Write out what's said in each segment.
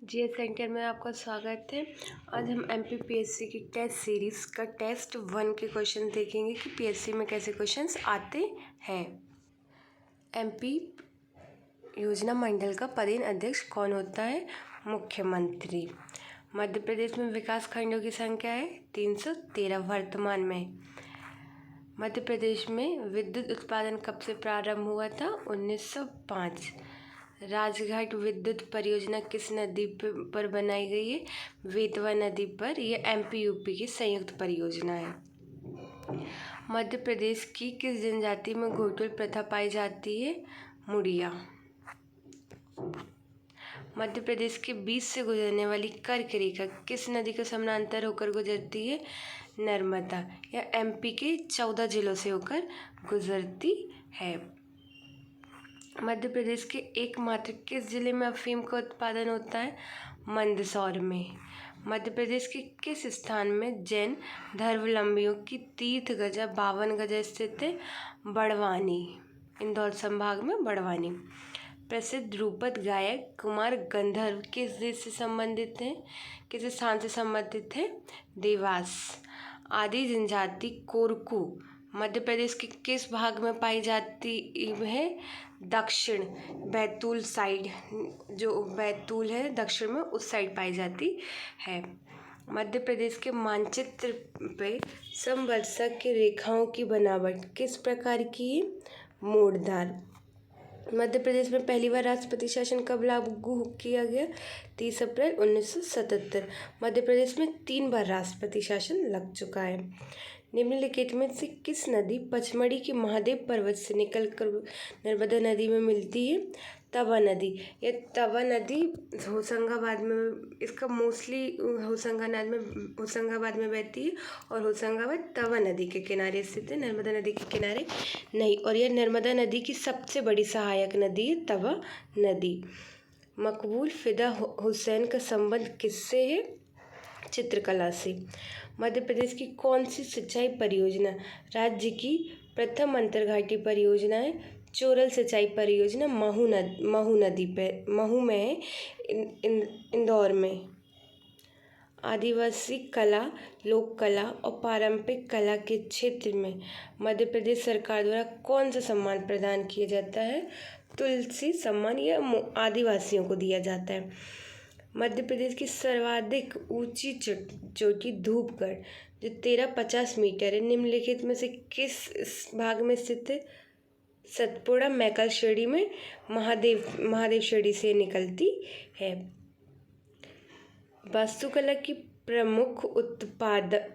GS centre में आपका स्वागत है। आज हम एमपीपीएससी की टेस्ट सीरीज़ का टेस्ट 1 के क्वेश्चन देखेंगे कि पीएससी में कैसे क्वेश्चंस आते हैं। एमपी योजना मंडल का पदेन अध्यक्ष कौन होता है? मुख्यमंत्री। मध्य प्रदेश में विकास खंडों की संख्या है 313 वर्तमान में। मध्य प्रदेश में विद्युत उत्पादन कब से प्रारंभ हुआ था? 1905। राजघाट विद्युत परियोजना किस नदी पर बनाई गई है? बेतवा नदी पर। यह एमपी यूपी की संयुक्त परियोजना है। मध्य प्रदेश की किस जनजाति में घोटुल प्रथा पाई जाती है? मुड़िया। मध्य प्रदेश के बीच से गुजरने वाली कर्क रेखा किस नदी के समानांतर होकर गुजरती है? नर्मदा। यह एमपी के 14 जिलों से होकर गुजरती है। मध्य प्रदेश के एकमात्र किस जिले में अफीम का उत्पादन होता है? मंदसौर में। मध्य प्रदेश के किस स्थान में जैन धर्मावलंबियों की तीर्थ गजा 52 गजा स्थित है? बड़वानी। इंदौर संभाग में बड़वानी। प्रसिद्ध ध्रुपद गायक कुमार गंधर्व किस देश से संबंधित हैं? किस स्थान से संबंधित है? देवास। आदि जनजाति कोरकू मध्य प्रदेश के किस भाग में पाई जाती है? दक्षिण। बैतूल साइड, जो बैतूल है दक्षिण में, उस साइड पाई जाती है। मध्य प्रदेश के मानचित्र पे समवर्षक की रेखाओं की बनावट किस प्रकार की है? मोड़दार। मध्य प्रदेश में पहली बार राष्ट्रपति शासन कब लागू किया गया? 30 अप्रैल 1977। मध्य प्रदेश में 3 बार राष्ट्रपति शासन लग चुका है। निम्नलिखित में से किस नदी पचमढ़ी के महादेव पर्वत से निकलकर नर्मदा नदी में मिलती है? तवा नदी। यह तवा नदी होशंगाबाद में, इसका मोस्टली होशंगाबाद में बहती है और होशंगाबाद तवा नदी के किनारे स्थित है, नर्मदा नदी के किनारे नहीं। और यह नर्मदा नदी की सबसे बड़ी सहायक नदी है तवा नदी। मकबूल फिदा हुसैन का संबंध किससे है? चित्रकला से। मध्य प्रदेश की कौन सी सिंचाई परियोजना राज्य की प्रथम अंतर्घाटी परियोजना है? चोरल सिंचाई परियोजना महू में है, इंदौर में। आदिवासी कला, लोक कला और पारंपरिक कला के क्षेत्र में मध्य प्रदेश सरकार द्वारा कौन सा सम्मान प्रदान किया जाता है? तुलसी सम्मान। यह आदिवासियों को दिया जाता है। मध्य प्रदेश की सर्वाधिक ऊंची चोटी धूपगढ़ जो 1350 मीटर है, निम्नलिखित में से किस भाग में स्थित है? सतपुड़ा मैकल श्रेणी में महादेव श्रेणी से निकलती है। वास्तुकला की प्रमुख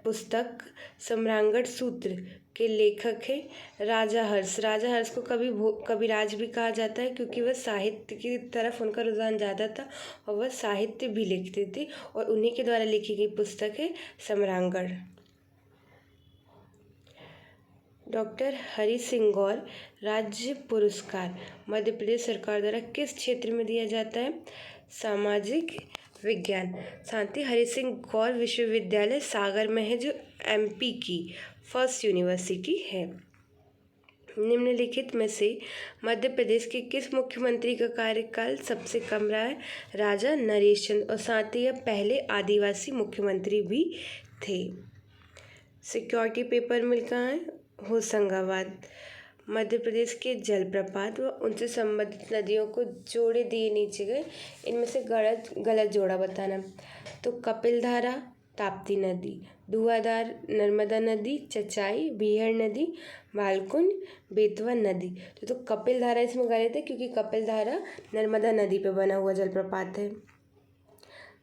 पुस्तक सम्रांगण सूत्र के लेखक हैं राजा हर्ष। राजा हर्ष को कविराज भी कहा जाता है क्योंकि वह साहित्य की तरफ उनका रुझान ज़्यादा था और वह साहित्य भी लिखते थे, और उन्हीं के द्वारा लिखी गई पुस्तक है सम्रांगण। डॉक्टर हरि सिंह गौर राज्य पुरस्कार मध्य प्रदेश सरकार द्वारा किस क्षेत्र में दिया जाता है? सामाजिक विज्ञान। शांति हरि सिंह गौर विश्वविद्यालय सागर में है, जो एमपी की फर्स्ट यूनिवर्सिटी है। निम्नलिखित में से मध्य प्रदेश के किस मुख्यमंत्री का कार्यकाल सबसे कम रहा है? राजा नरेश चंद्र, और साथ ही यह पहले आदिवासी मुख्यमंत्री भी थे। सिक्योरिटी पेपर मिल कहाँ है? होशंगाबाद। मध्य प्रदेश के जलप्रपात व उनसे संबंधित नदियों को जोड़े दिए नीचे गए, इनमें से गलत जोड़ा बताना। तो कपिलधारा ताप्ती नदी, धुआंधार नर्मदा नदी, चचाई बीहड़ नदी, बालकुंड बेतवा नदी। तो कपिलधारा इसमें गलत है क्योंकि कपिलधारा नर्मदा नदी पर बना हुआ जलप्रपात है।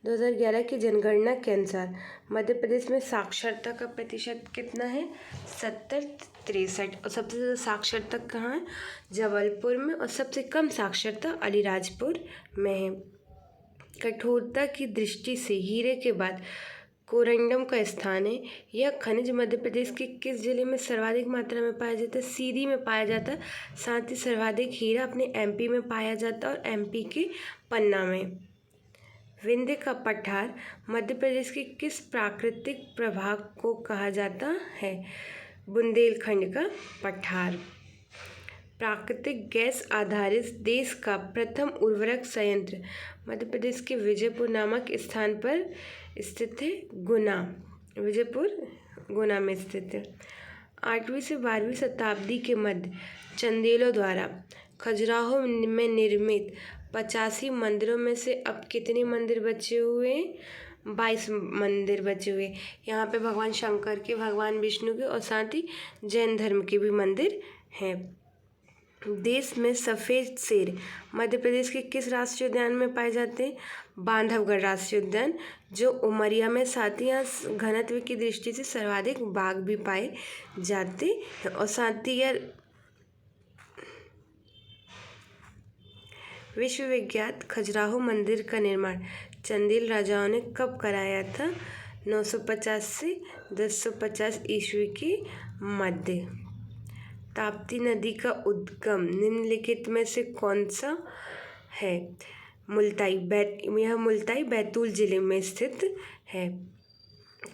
2011 की जनगणना के अनुसार मध्य प्रदेश में साक्षरता का प्रतिशत कितना है? 70-63। और सबसे ज़्यादा साक्षरता कहाँ है? जबलपुर में। और सबसे कम साक्षरता अलीराजपुर में है। कठोरता की दृष्टि से हीरे के बाद कोरंडम का स्थान है। यह खनिज मध्य प्रदेश के किस जिले में सर्वाधिक मात्रा में पाया जाता है? सीधी में पाया जाता है। साथ ही सर्वाधिक हीरा अपने एमपी में पाया जाता है और एमपी के पन्ना में। विंध्य का पठार मध्य प्रदेश के किस प्राकृतिक प्रभाग को कहा जाता है? बुंदेलखंड का पठार। प्राकृतिक गैस आधारित देश का प्रथम उर्वरक संयंत्र मध्य प्रदेश के विजयपुर नामक स्थान पर स्थित है। गुना, विजयपुर गुना में स्थित है। 8वीं से 12वीं शताब्दी के मध्य चंदेलों द्वारा खजुराहो में निर्मित 85 मंदिरों में से अब कितने मंदिर बचे हुए हैं? 22 मंदिर बचे हुए। यहाँ पे भगवान शंकर के, भगवान विष्णु के और साथ ही जैन धर्म के भी मंदिर हैं। देश में सफ़ेद शेर मध्य प्रदेश के किस राष्ट्रीय उद्यान में पाए जाते हैं? बांधवगढ़ राष्ट्रीय उद्यान, जो उमरिया में, साथ ही यहाँ घनत्व की दृष्टि से सर्वाधिक बाघ भी पाए जाते हैं। और साथ ही यह विश्व विख्यात खजुराहो मंदिर का निर्माण चंदेल राजाओं ने कब कराया था? 950 से 1050 ईस्वी के मध्य। ताप्ती नदी का उद्गम निम्नलिखित में से कौन सा है? यह मुल्ताई बैतूल जिले में स्थित है।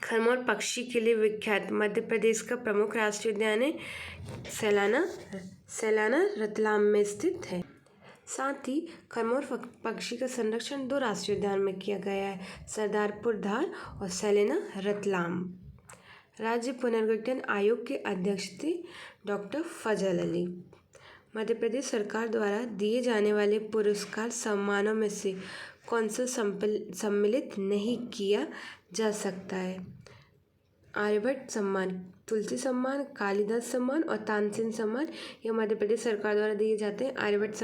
खरमोर पक्षी के लिए विख्यात मध्य प्रदेश का प्रमुख राष्ट्रीय उद्यान है सैलाना रतलाम में स्थित है। साथ ही खरमोर पक्षी का संरक्षण 2 राष्ट्रीय उद्यान में किया गया है, सरदारपुर धार और सैलाना रतलाम। राज्य पुनर्गठन आयोग के अध्यक्ष थे डॉक्टर फजल अली। मध्य प्रदेश सरकार द्वारा दिए जाने वाले पुरस्कार सम्मानों में से कौन सा सम्मिलित नहीं किया जा सकता है? आर्यभट्ट सम्मान, तुलसी सम्मान, कालिदास सम्मान और तानसेन सम्मान यह मध्य प्रदेश सरकार द्वारा दिए जाते हैं। आर्यभट्ट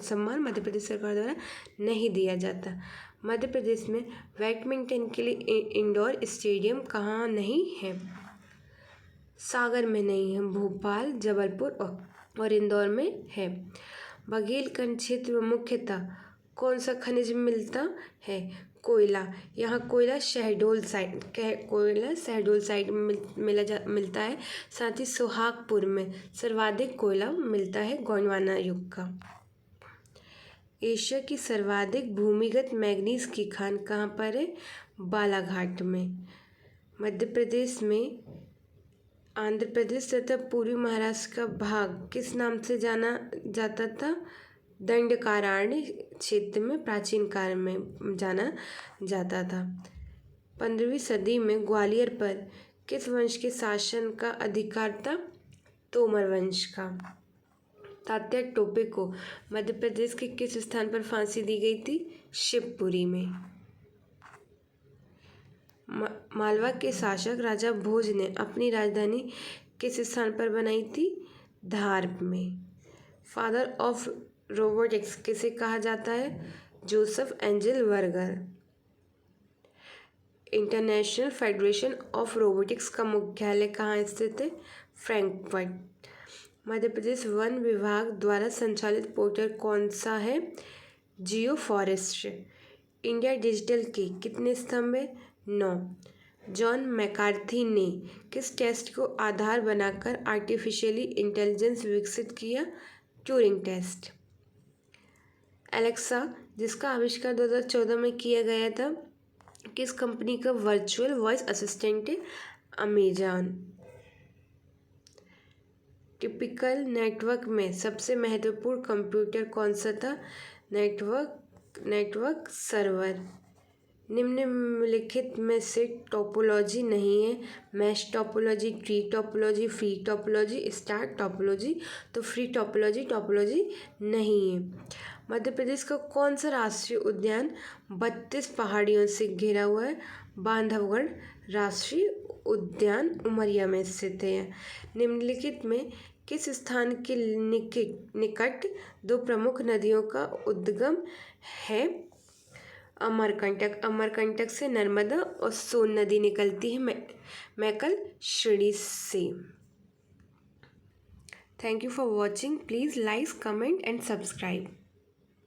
सम्मान मध्य प्रदेश सरकार द्वारा नहीं दिया जाता। मध्य प्रदेश में बैडमिंटन के लिए इंडोर स्टेडियम कहाँ नहीं है? सागर में नहीं है, भोपाल, जबलपुर और इंदौर में है। बघेलखंड क्षेत्र में मुख्यतः कौन सा खनिज मिलता है? कोयला। यहाँ कोयला शहडोल साइड में मिलता है। साथ ही सोहागपुर में सर्वाधिक कोयला मिलता है, गोंडवाना युग का। एशिया की सर्वाधिक भूमिगत मैग्नीज की खान कहाँ पर है? बालाघाट में। मध्य प्रदेश में आंध्र प्रदेश तथा पूर्वी महाराष्ट्र का भाग किस नाम से जाना जाता था? दंडकारण्य क्षेत्र में प्राचीन काल में जाना जाता था। 15वीं सदी में ग्वालियर पर किस वंश के शासन का अधिकार था? तोमर वंश का। तात्या टोपे को मध्य प्रदेश के किस स्थान पर फांसी दी गई थी? शिवपुरी में। मालवा के शासक राजा भोज ने अपनी राजधानी किस स्थान पर बनाई थी? धार में। फादर ऑफ रोबोटिक्स किसे कहा जाता है? जोसेफ एंजल वर्गर। इंटरनेशनल फेडरेशन ऑफ रोबोटिक्स का मुख्यालय कहाँ स्थित है? फ्रैंकफर्ट। मध्य प्रदेश वन विभाग द्वारा संचालित पोर्टल कौन सा है? जियो फॉरेस्ट्री। इंडिया डिजिटल के कितने स्तंभ हैं? 9। जॉन मैकार्थी ने किस टेस्ट को आधार बनाकर आर्टिफिशियली इंटेलिजेंस विकसित किया? Turing test. एलेक्सा, जिसका आविष्कार 2014 में किया गया था, किस कंपनी का वर्चुअल वॉइस असिस्टेंट है? अमेजॉन। टिपिकल नेटवर्क में सबसे महत्वपूर्ण कंप्यूटर कौन सा था? Network server. निम्नलिखित में से टोपोलॉजी नहीं है? Mesh topology, tree topology, free topology, star topology. तो फ्री टोपोलॉजी नहीं है। मध्य प्रदेश का कौन सा राष्ट्रीय उद्यान 32 पहाड़ियों से घिरा हुआ है? बांधवगढ़ राष्ट्रीय उद्यान उमरिया में स्थित है। निम्नलिखित में किस स्थान के निकट 2 प्रमुख नदियों का उद्गम है? अमरकंटक से नर्मदा और सोन नदी निकलती है मैकल श्रेणी से। Thank you for watching. Please like, comment and subscribe.